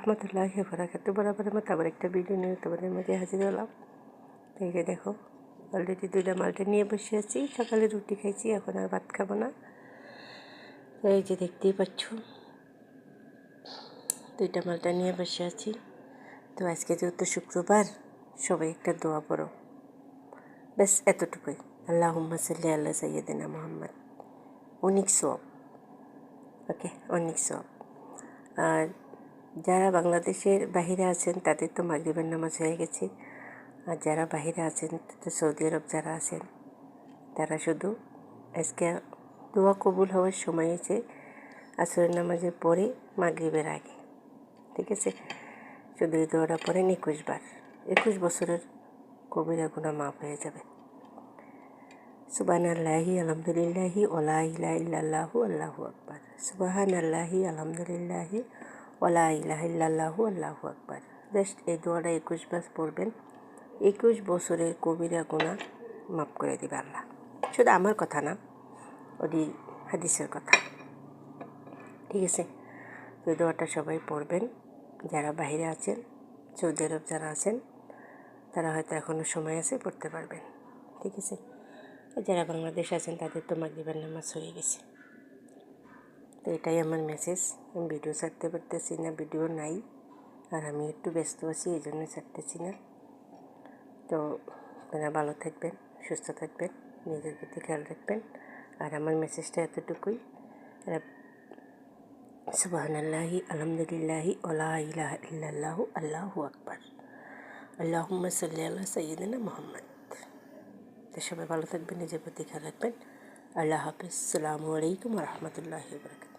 রহমতুল্লাহি ওয়া বারাকাতুহু। বরাবরের মতো আবার একটা ভিডিও নিয়ে তোমাদের মাঝে হাজির হলাম। তো এই যে দেখো, অলরেডি 2টা মালটা নিয়ে বসে আছি। সকালে রুটি খাইছি, এখন আর ভাত খাবো না। তো এই যে দেখতেই পাচ্ছ, 2টা মালটা নিয়ে বসে আছি। তো আজকে যেহেতু শুক্রবার, সবাই একটা দোয়া পড়ো, ব্যাস এতটুকুই। আল্লাহুম্মা সাল্লি আলা সাইয়্যিদিনা মুহাম্মদ। অনেক সওয়াব, ওকে, অনেক সওয়াব। আর যারা বাংলাদেশের বাহিরে আছেন তাদের তো মাগরিবের নামাজ হয়ে গেছে। আর যারা বাহিরে আছেন, তো সৌদি আরব যারা আছেন, তারা শুধু আজকে দোয়া কবুল হওয়ার সময় হয়েছে আসরের নামাজের পরে মাগরিবের আগে, ঠিক আছে? শুধু এই দোয়াটা পড়েন 21 বার, 21 বছরের কবিরা গুনাহ মাফ হয়ে যাবে। সুবহানাল্লাহি আলহামদুলিল্লাহি ওয়া লা ইলাহা ইল্লাল্লাহু আল্লাহু আকবার। সুবহানাল্লাহি আলহামদুলিল্লাহি ওয়া লা ইলাহা ইল্লাল্লাহু আল্লাহু আকবার। জাস্ট এই দোয়াটা 21 বার পড়বেন, 21 বছরের কবিরা গুনাহ মাফ করে দেবে আল্লাহ। শুধু আমার কথা না, ওই হাদিসের কথা, ঠিক আছে? তো এই দোয়াটা সবাই পড়বেন। যারা বাইরে আছেন, সৌদি আরব যারা আছেন, তারা হয়তো এখনও সময় আছে, পড়তে পারবেন, ঠিক আছে? যারা বাংলাদেশ আছেন তাদের তো মাগরিবের নামাজ হয়ে গেছে। তো এটাই আমার মেসেজ। আমি ভিডিও ছাড়তে পারতেছি না, ভিডিও নাই, আর আমি একটু ব্যস্ত আছি, এই জন্য ছাড়তেছি না। তো আপনারা ভালো থাকবেন, সুস্থ থাকবেন, নিজের প্রতি খেয়াল রাখবেন। আর আমার মেসেজটা এতটুকুই, সুবহানাল্লাহি আলহামদুলিল্লাহি ওয়া লা ইলাহা ইল্লাল্লাহু আল্লাহু আকবার। আল্লাহুম্মা সাল্লি আলা সাইয়্যিদিনা মুহাম্মদ। তো সবাই ভালো থাকবেন, নিজের প্রতি খেয়াল রাখবেন। আল্লাহ হাফিজ। আসসালামু আলাইকুম ওয়া রাহমাতুল্লাহি ওয়া বারাকাতুহু।